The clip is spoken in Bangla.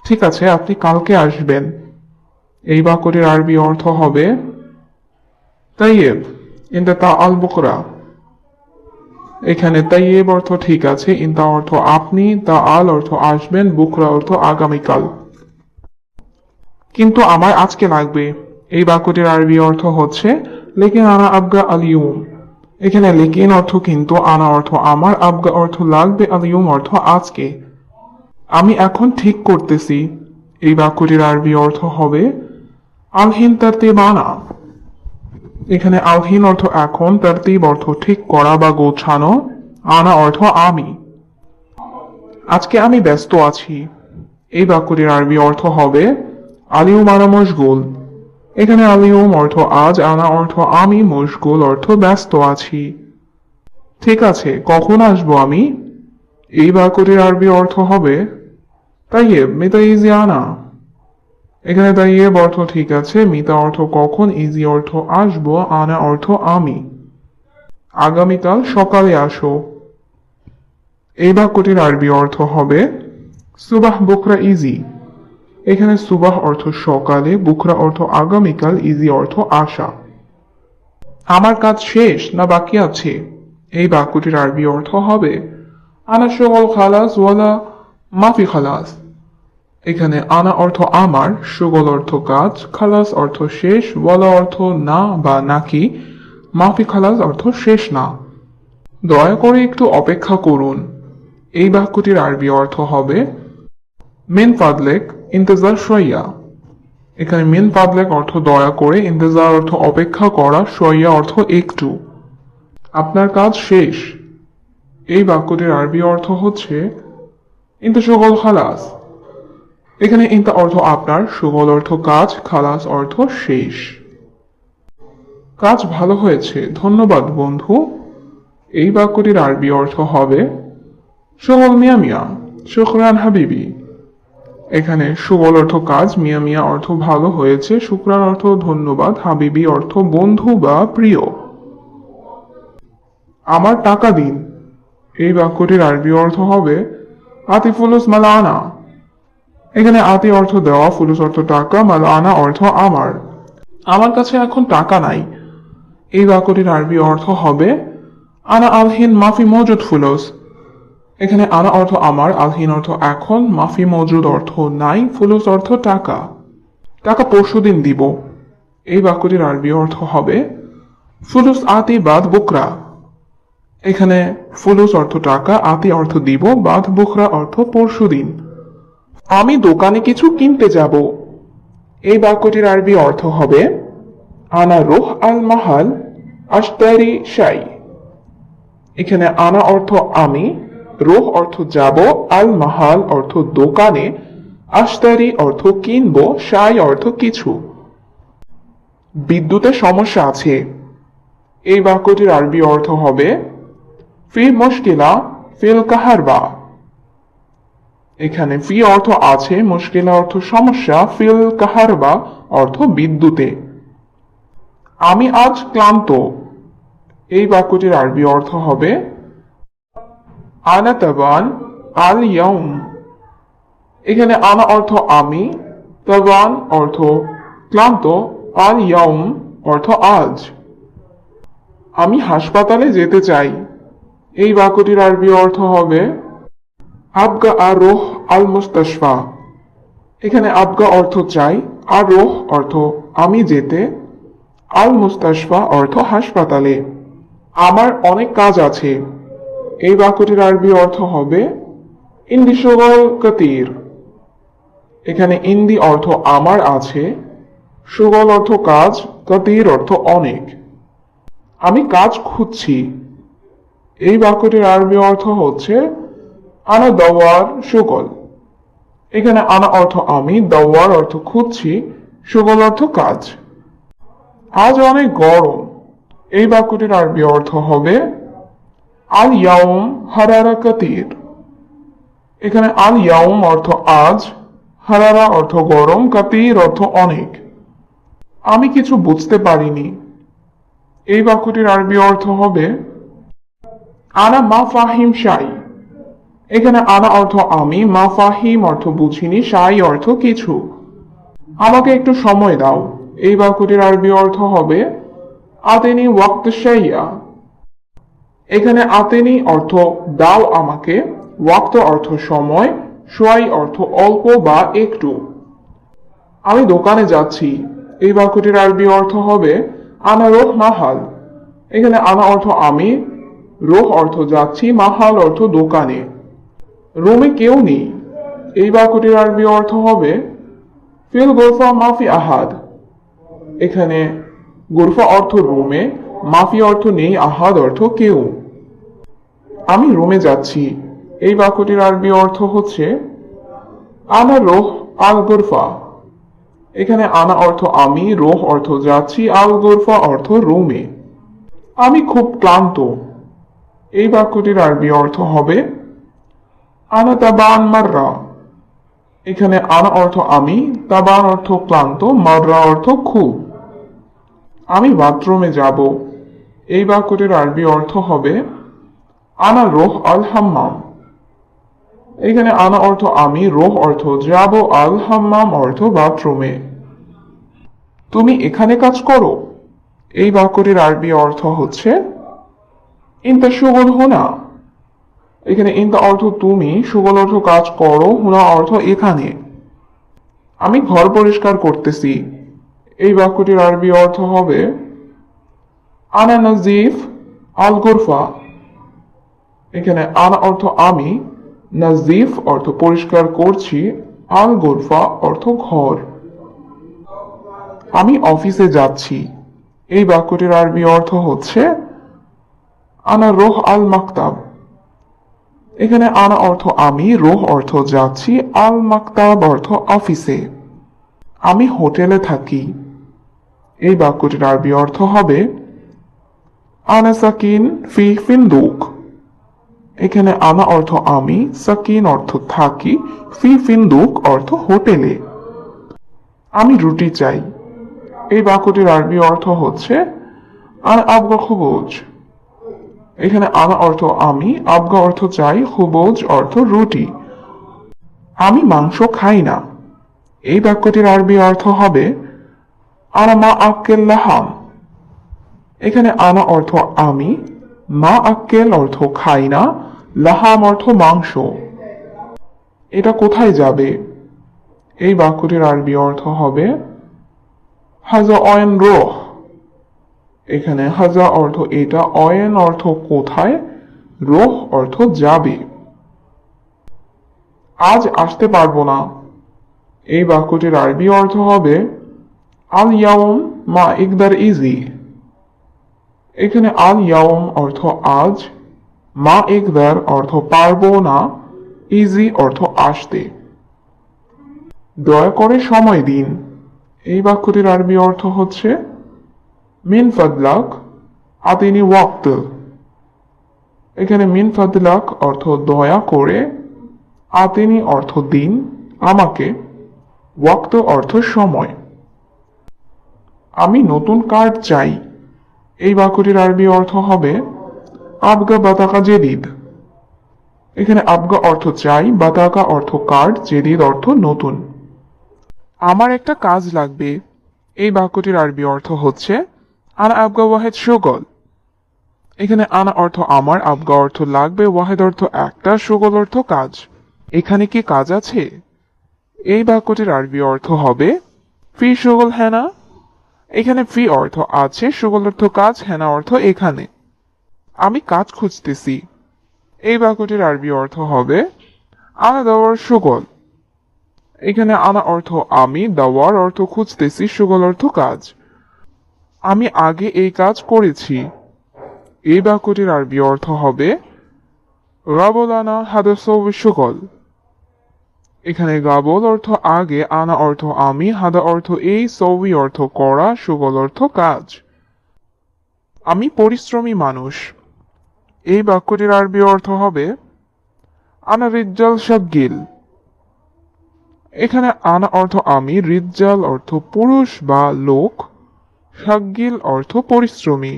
ঠিক আছে, আপনি কালকে আসবেন। এই বাক্যটির আরবি অর্থ হবে তাইয়েব ইনতা তা আল বুকরা। এখানে তাইয়েব অর্থ ঠিক আছে, ইনতা অর্থ আপনি, তা আল অর্থ আসবেন, বুকরা অর্থ আগামীকাল। কিন্তু আমার আজকে লাগবে। এই বাক্যটির আরবি অর্থ হচ্ছে লেকিন আনা আবগা আলিউম। এখানে লেকিন অর্থ কিন্তু, আনা অর্থ আমার, আবগা অর্থ লাগবে, আলিউম অর্থ আজকে। আমি এখন ঠিক করতেছি। এই বাক্যটির আরবি অর্থ হবে আলহিন তারতিবানা। এখানে আলহিন অর্থ এখন, তারতিব অর্থ ঠিক করা বা গোছানো, আনা অর্থ আমি। আজকে আমি ব্যস্ত আছি। এই বাক্যটির আরবি অর্থ হবে আলিউম আনা মশগুল। এখানে আলিউম অর্থ আজ, আনা অর্থ আমি, মশগুল অর্থ ব্যস্ত আছি। ঠিক আছে, কখন আসবো আমি? এই বাক্যটির আরবি অর্থ হবে তাইয়েব মিতা ইজি আনা। এখানে তাইয়েব অর্থ ঠিক আছে, মিতা অর্থ কখন, ইজি অর্থ আসবো, আনা অর্থ আমি। আগামীকাল সকালে আসো। এই বাক্যটির আরবি অর্থ হবে সুবাহ বুকরা ইজি। এখানে সুবাহ অর্থ সকালে, বুকরা অর্থ আগামীকাল, ইজি অর্থ আসা। আমার কাজ শেষ না বাকি আছে? এই বাক্যটির আরবি অর্থ হবে আনা শগল খালাস ওয়ালা মাফি খালাস। এখানে আনা অর্থ আমার, শগল অর্থ কাজ, খালাস অর্থ শেষ, ওয়ালা অর্থ না বা নাকি, মাফি খালাস অর্থ শেষ না। দয়া করে একটু অপেক্ষা করুন। এই বাক্যটির আরবি অর্থ হবে মিন ফাদলেক ইন্তজার শইয়া। এখানে মিন ফাদলেক অর্থ দয়া করে, ইন্তজার অর্থ অপেক্ষা করা, শইয়া অর্থ একটু। আপনার কাজ শেষ। এই বাক্যটির আরবি অর্থ হচ্ছে ইনতা শগল খালাস। এখানে ইনতা অর্থ আপনার, শগল অর্থ কাজ, খালাস অর্থ শেষ। কাজ ভালো হয়েছে, ধন্যবাদ বন্ধু। এই বাক্যটির আরবি অর্থ হবে শগল মিয়া মিয়া শুকরান হাবিবি। এখানে সুগল অর্থ কাজ, মিয়া মিয়া অর্থ ভালো হয়েছে, শুক্রান অর্থ ধন্যবাদ, হাবিবি অর্থ বন্ধু বা প্রিয়। আমার টাকা দিন। এই বাক্যটির আরবি অর্থ হবে আতি ফুলুস মালা আনা। এখানে আতি অর্থ দেওয়া, ফুলুস অর্থ টাকা, মালা আনা অর্থ আমার। আমার কাছে এখন টাকা নাই। এই বাক্যটির আরবি অর্থ হবে আনা আলহিন মাফি মজুদ ফুলুস। এখানে আনা অর্থ আমার, আলহিন অর্থ এখন, মাফি মজুদ অর্থ নাই, ফুলুস অর্থ টাকা। টাকা পরশুদিন দিব। এই বাক্যটির আরবি অর্থ হবে ফুলুস আতি বাদ বুকরা। এখানে ফুলুস অর্থ টাকা, আতি অর্থ দিব, বাদ বুকরা অর্থ পরশুদিন। আমি দোকানে কিছু কিনতে যাব। এই বাক্যটির আরবি অর্থ হবে আনা রুহ আল মাহাল আশতারি শাই। এখানে আনা অর্থ আমি, রোহ অর্থ যাব, আল মাহাল অর্থ দোকানে, আশতারি অর্থ কিনবো, শাই অর্থ কিছু। বিদ্যুতের সমস্যা আছে। এই বাক্যটির আরবি অর্থ হবে ফি মুশকিলা ফিল কাহারবা। এখানে ফি অর্থ আছে, মুশকিলা অর্থ সমস্যা, ফিল কাহারবা অর্থ বিদ্যুতে। আমি আজ ক্লান্ত। এই বাক্যটির আরবি অর্থ হবে আনা তাবান আল ইয়াউম। এখানে আনা অর্থ আমি, তাবান অর্থ ক্লান্ত, আল ইয়াউম অর্থ আজ। আমি হাসপাতালে যেতে চাই। এই বাক্যটির আরবি অর্থ হবে আবগা আর রোহ আল মুস্তাশফা। এখানে আবগা অর্থ চাই, আর রোহ অর্থ আমি যেতে, আল মুস্তাশফা অর্থ হাসপাতালে। আমার অনেক কাজ আছে। এই বাক্যটির আরবি অর্থ হবে ইন্দি শগল কাতির। এখানে ইন্দি অর্থ আমার আছে, সুগল অর্থ কাজ, কাতির অর্থ অনেক। আমি কাজ খুঁজছি। এই বাক্যটির আরবি অর্থ হচ্ছে আনা দাওয়ার সুগল। এখানে আনা অর্থ আমি, দাওয়ার অর্থ খুঁজছি, সুগল অর্থ কাজ। আজ অনেক গরম। এই বাক্যটির আরবি অর্থ হবে আল ইয়াউম হারারা কাতির। এখানে আল ইয়াউম অর্থ আজ, হারারা অর্থ গরম, কাতির অর্থ অনেক। আমি কিছু বুঝতে পারিনি। এই বাক্যটির আরবি অর্থ হবে আনা মা ফাহিম শাই। এখানে আনা অর্থ আমি, মাফাহিম অর্থ বুঝিনি, শাই অর্থ কিছু। আমাকে একটু সময় দাও, এই বাক্যটির আরবি অর্থ হবে আতেনি ওয়াক্ত শাইয়া। এখানে আতেনি অর্থ দাও আমাকে, ওয়াক্ত অর্থ সময়, সোয়াই অর্থ অল্প বা একটু। আমি দোকানে যাচ্ছি, এই বাক্যটির আরবি অর্থ হবে আনা রোহ মাহাল। এখানে আনা অর্থ আমি, রোহ অর্থ যাচ্ছি, মাহাল অর্থ দোকানে। রুমে কেউ নেই, এই বাক্যটির আরবি অর্থ হবে ফিল গোরফা মাফি আহাদ। এখানে গোরফা অর্থ রুমে, মাফি অর্থ নেই, আহাদ অর্থ কেউ। আমি রুমে যাচ্ছি, এই বাক্যটির আরবি অর্থ হচ্ছে আনা রোহ আল গোরফা। এখানে আনা অর্থ আমি, রোহ অর্থ যাচ্ছি, আল গোরফা অর্থ রুমে। আমি খুব ক্লান্ত, এই বাক্যটির আরবি অর্থ হবে আনা তাবান মাররা। এখানে আনা অর্থ আমি, তাবান অর্থ ক্লান্ত, মাররা অর্থ খুব। আমি বাথরুমে যাব, এই বাক্যটির আরবি অর্থ হবে আনা রোহ আল হাম্মাম। এখানে আনা অর্থ আমি, রোহ অর্থ যাব, আল হাম্মাম অর্থ বাথরুমে। তুমি এখানে কাজ করো, এই বাক্যটির আরবি অর্থ হচ্ছে ইনতা শুগল হুনা। এখানে ইনতা অর্থ তুমি, শুগল অর্থ কাজ করো, হুনা অর্থ এখানে। আমি ঘর পরিষ্কার করতেছি, এই বাক্যটির আরবি অর্থ হবে আনা নাজিফ আল গোরফা। এখানে আনা অর্থ আমি, নাজিফ অর্থ পরিষ্কার করছি, আল গোরফা অর্থ ঘর। আমি অফিসে যাচ্ছি, এই বাক্যটির আরবি অর্থ হচ্ছে আনা রোহ আল মাকতাব। এখানে আনা অর্থ আমি, রোহ অর্থ যাচ্ছি, আল মাকতাব অর্থ অফিসে। আমি হোটেলে থাকি, এই বাক্যটির আরবি অর্থ হবে আনা সাকিন ফি ফিন্দুক। এখানে আনা অর্থ আমি, সাকিন অর্থ থাকি, ফি ফিন্দুক অর্থ হোটেলে। আমি রুটি চাই, এই বাক্যটির আরবি অর্থ হচ্ছে আনা আবগা খুবুজ। এখানে আনা অর্থ আমি, আবগা অর্থ চাই, খুবুজ অর্থ রুটি। আমি মাংস খাই না, এই বাক্যটির আরবি অর্থ হবে আনা মা আক্কেল লাহাম। এখানে আনা অর্থ আমি, মা আক্কেল অর্থ খাই না, লাহাম অর্থ মাংস। এটা কোথায় যাবে, এই বাক্যটির আরবি অর্থ হবে হাজা অয়েন রোহ। এখানে হাজা অর্থ এটা, অয়েন অর্থ কোথায়, রোহ অর্থ যাবে। আজ আসতে পারবো না, এই বাক্যটির আরবি অর্থ হবে আল ইয়াউম মা ইকদার ইজি। এখানে আল ইয়াউম অর্থ আজ, মা ইকদার অর্থ পারবো না, ইজি অর্থ আসতে। দয়া করে সময় দিন, এই বাক্যটির আরবি অর্থ হচ্ছে মিন ফাদলাক আতিনি ওয়াক্ত। এখানে মিন ফাদলাক অর্থ দয়া করে, আতিনি অর্থ দিন আমাকে, ওয়াক্ত অর্থ সময়। আমি নতুন কার্ড চাই, এই বাক্যটির আরবি অর্থ হবে আবগা বাতাকা জেদিদ। এখানে আবগা অর্থ চাই, বাতাকা অর্থ কার্ড, জেদিদ অর্থ নতুন। আমার একটা কাজ লাগবে, এই বাক্যটির আরবি অর্থ হচ্ছে আনা আবগা ওয়াহেদ শুগল। এখানে আনা অর্থ আমার, আবগা অর্থ লাগবে, ওয়াহেদ অর্থ একটা, শুগল অর্থ কাজ। এখানে কি কাজ আছে, এই বাক্যটির আরবি অর্থ হবে ফি শুগল হেনা। এখানে ফি অর্থ আছে, শুগল অর্থ কাজ, হেনা অর্থ এখানে। আমি কাজ খুঁজতেছি, এই বাক্যটির আরবি অর্থ হবে আনা দাওয়ার শুগল। এখানে আনা অর্থ আমি, দাওয়ার অর্থ খুঁজতেছি, শুগল অর্থ কাজ। আমি আগে এই কাজ করেছি, এই বাক্যটির আরবি অর্থ হবে গাবলানা হাদাসৌ শুগল। এখানে গাবল অর্থ আগে, আনা অর্থ আমি, হাদা অর্থ এই, সৌই অর্থ করা, শুগল অর্থ কাজ। আমি পরিশ্রমী মানুষ, এই বাক্যটির আরবি অর্থ হবে আনা রিজ্জাল শাগিল। এখানে আনা অর্থ আমি, রিজ্জাল অর্থ পুরুষ বা লোক, শাগিল অর্থ পরিশ্রমী।